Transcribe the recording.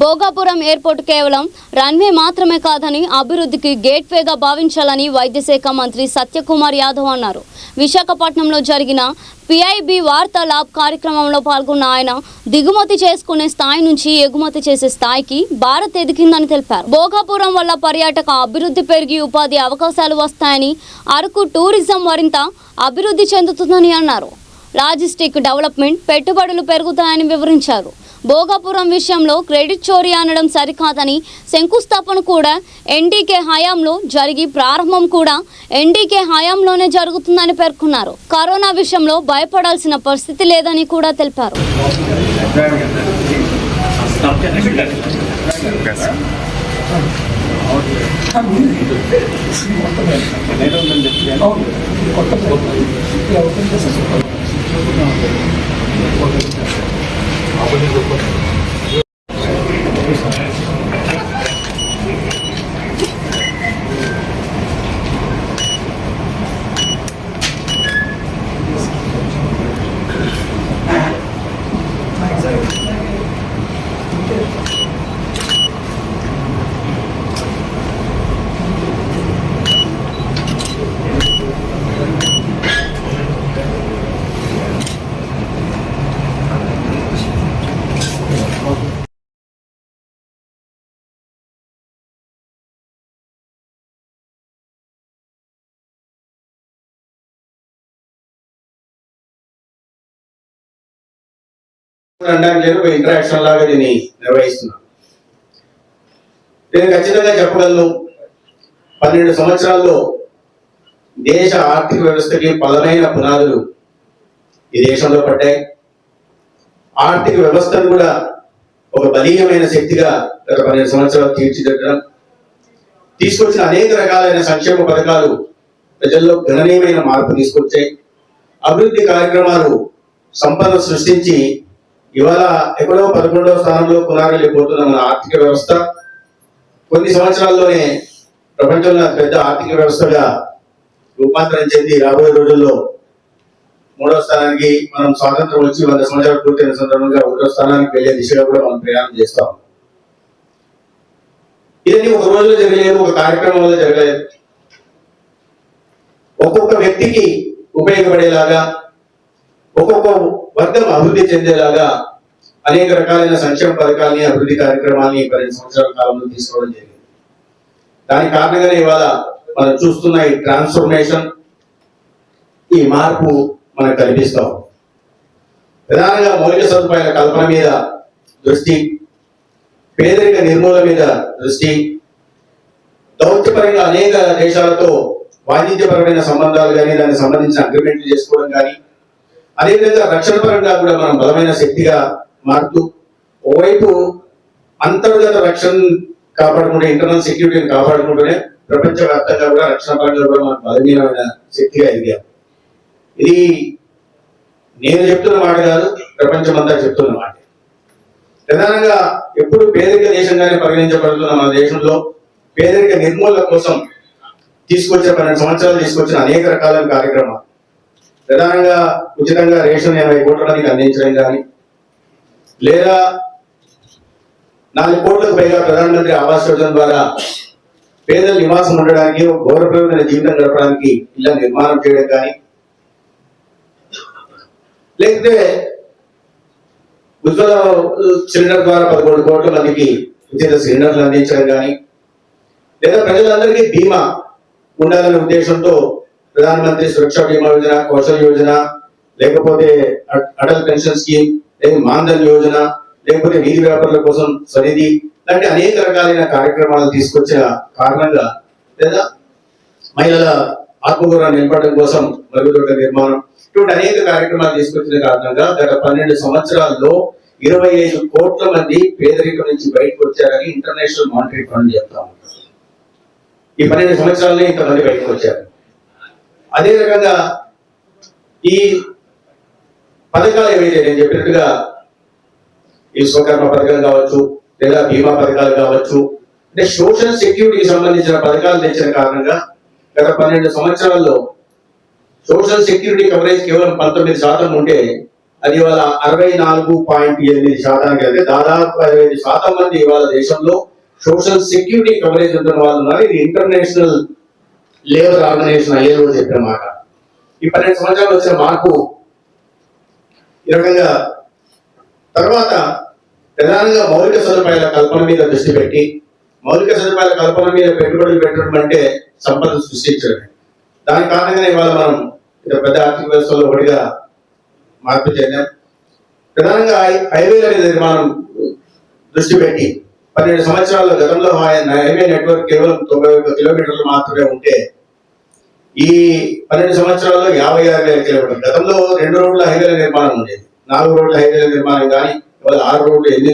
Bhogapuram airport కేవలం runway మాత్రమే కాదని అభివృద్ధికి గేట్వేగా భావించాలని వైద్య శాఖ మంత్రి సత్యకుమార్ యాదవ్ అన్నారు. విశాఖపట్నంలో జరిగిన పిఐబి వార్తా ల్యాబ్ కార్యక్రమంలో పాల్గొన్న ఆయన దిగుమతి చేసుకునే స్థాయి నుంచి ఎగుమతి చేసే స్థాయికి భారత్ ఎదిగిందని తెలిపారు. భోగాపురం వల్ల పర్యాటక అభివృద్ధి పెరిగి ఉపాధి అవకాశాలు వస్తాయని, అరకు టూరిజం మరింత అభివృద్ధి చెందుతుందని అన్నారు. లాజిస్టిక్ డెవలప్మెంట్ పెట్టుబడులు పెరుగుతాయని వివరించారు. భోగాపురం విషయంలో క్రెడిట్ చోరీ అనడం సరికాదని, శంకుస్థాపన కూడా ఎన్డీకే హయాంలో జరిగి ప్రారంభం కూడా ఎన్డీకే హయాంలోనే జరుగుతుందని పేర్కొన్నారు. కరోనా విషయంలో భయపడాల్సిన పరిస్థితి లేదని కూడా తెలిపారు. ఇంటరాక్షన్ లాగా దీన్ని నిర్వహిస్తున్నాం. నేను ఖచ్చితంగా చెప్పగలను, 12 సంవత్సరాల్లో దేశ ఆర్థిక వ్యవస్థకి బలమైన పునాదులు ఈ దేశంలో పడ్డాయి. ఆర్థిక వ్యవస్థను కూడా ఒక బలీయమైన శక్తిగా గత 12 సంవత్సరాలు తీర్చిదిద్దడం, తీసుకొచ్చిన అనేక రకాలైన సంక్షేమ పథకాలు ప్రజల్లో గణనీయమైన మార్పు తీసుకొచ్చాయి. అభివృద్ధి కార్యక్రమాలు సంపద సృష్టించి ఇవాళ ఎక్కడో 11వ స్థానంలో పునారెళ్ళిపోతున్న మన ఆర్థిక వ్యవస్థ కొన్ని సంవత్సరాల్లోనే ప్రపంచంలో పెద్ద ఆర్థిక వ్యవస్థగా రూపాంతరం చెంది రాబోయే రోజుల్లో 3వ స్థానానికి, మనం స్వాతంత్రం వచ్చి 100 సంవత్సరాలు పూర్తయిన సందర్భంగా 1వ స్థానానికి వెళ్లే దిశగా కూడా మనం ప్రయాణం చేస్తాం. ఇవన్నీ ఒక రోజులో జరగలేదు, ఒక కార్యక్రమం వల్ల జరగలేదు. ఒక్కొక్క వ్యక్తికి ఉపయోగపడేలాగా, ఒక్కొక్క వర్గం అభివృద్ధి చెందేలాగా అనేక రకాలైన సంక్షేమ పథకాలని, అభివృద్ధి కార్యక్రమాలని 12 సంవత్సరాల కాలంలో తీసుకోవడం జరిగింది. దాని కారణంగానే ఇవాళ మనం చూస్తున్న ఈ ట్రాన్స్ఫర్మేషన్, ఈ మార్పు మనకు కనిపిస్తాం. ప్రధానంగా మౌలిక సదుపాయాల కల్పన మీద దృష్టి, పేదరిక నిర్మూలన మీద దృష్టి, దౌత్యపరంగా అనేక దేశాలతో వాణిజ్యపరమైన సంబంధాలు కానీ, దానికి సంబంధించిన అగ్రిమెంట్లు చేసుకోవడం కానీ, అదేవిధంగా రక్షణ పరంగా కూడా మనం బలమైన శక్తిగా మారుతూ, ఓవైపు అంతర్గత రక్షణ కాపాడుకుంటే, ఇంటర్నల్ సెక్యూరిటీని కాపాడుకుంటూనే ప్రపంచవ్యాప్తంగా కూడా రక్షణ పరంగా కూడా మనం బలమైన శక్తిగా ఎదిగాం. ఇది నేను చెప్తున్న మాట కాదు, ప్రపంచమంతా చెప్తున్న మాట. ప్రధానంగా ఎప్పుడు పేదరిక దేశంగానే పరిగణించబడుతున్న మన దేశంలో పేదరిక నిర్మూలన కోసం తీసుకొచ్చిన 12 సంవత్సరాలు తీసుకొచ్చిన అనేక రకాలైన కార్యక్రమాలు, ప్రధానంగా ఉచితంగా రేషన్ 80 కోట్ల మందికి అందించడం కానీ, లేదా 4 కోట్లకు పైగా ప్రధానమంత్రి ఆవాస్ యోజన ద్వారా పేదల నివాసం ఉండడానికి, గౌరవప్రదమైన జీవితం గడపడానికి ఇళ్ల నిర్మాణం చేయడం కానీ, లేకపోతే ఉజ్వల సిలిండర్ ద్వారా 11 కోట్ల మందికి ఉచిత సిలిండర్లు అందించడం కానీ, లేదా ప్రజలందరికీ బీమా ఉండాలనే ఉద్దేశంతో ప్రధానమంత్రి సురక్ష బీమా యోజన, కౌశల్ యోజన, లేకపోతే అటల్ పెన్షన్ స్కీమ్, లేదా మాన్ధన్ యోజన, లేకపోతే వీధి వ్యాపారుల కోసం స్వనిధి లాంటి అనేక రకాలైన కార్యక్రమాలు తీసుకొచ్చిన కారణంగా, లేదా మహిళల ఆత్మగౌరవం నిలపడం కోసం మరుగుదొడ్ల నిర్మాణం, ఇటువంటి అనేక కార్యక్రమాలు తీసుకొచ్చిన కారణంగా గత 12 సంవత్సరాల్లో 25 కోట్ల మంది పేదరికం నుంచి బయటకు వచ్చారని ఇంటర్నేషనల్ మానిటరీ ఫండ్ చెప్తా ఉంటారు. ఈ 12 సంవత్సరాల్లో ఇంతమంది బయటకు వచ్చారు. అదే రకంగా ఈ పథకాలు ఏవైతే నేను చెప్పినట్టుగా ఈ స్వకర్మ పథకం కావచ్చు, లేదా బీమా పథకాలు కావచ్చు, అంటే సోషల్ సెక్యూరిటీకి సంబంధించిన పథకాలు తెచ్చిన కారణంగా గత 12 సంవత్సరాల్లో సోషల్ సెక్యూరిటీ కవరేజ్ కేవలం 19% ఉంటే అది ఇవాళ 64.8% అంటే దాదాపు 65% మంది ఇవాళ దేశంలో సోషల్ సెక్యూరిటీ కవరేజ్ ఉంటున్న వాళ్ళు ఉన్నారు. ఇది ఇంటర్నేషనల్ లేబర్ ఆర్గనైజేషన్ ILO చెప్పిన మాట. ఈ 12 సంవత్సరాలు వచ్చిన మార్పు ఈ రకంగా. తర్వాత ప్రధానంగా మౌలిక సదుపాయాల కల్పన మీద దృష్టి పెట్టి, మౌలిక సదుపాయాల కల్పన మీద పెట్టుబడులు పెట్టడం అంటే సంపద సృష్టించడమే. దాని కారణంగానే ఇవాళ మనం పెద్ద ఆర్థిక వ్యవస్థలో ఒకటిగా మార్పు చెందాం. ప్రధానంగా హైవేల మీద నిర్మాణం దృష్టి పెట్టి 12 సంవత్సరాల గతంలో హైవే నెట్వర్క్ కేవలం 91 కిలోమీటర్లు మాత్రమే ఉంటే ఈ 12 సంవత్సరాల్లో 56,000 కిలోమీటర్లు. గతంలో 2 రోడ్ల హైవేల నిర్మాణం ఉండేది, 4 రోడ్ల హైవేల నిర్మాణం కానీ ఇవాళ 6 రోడ్లు, 8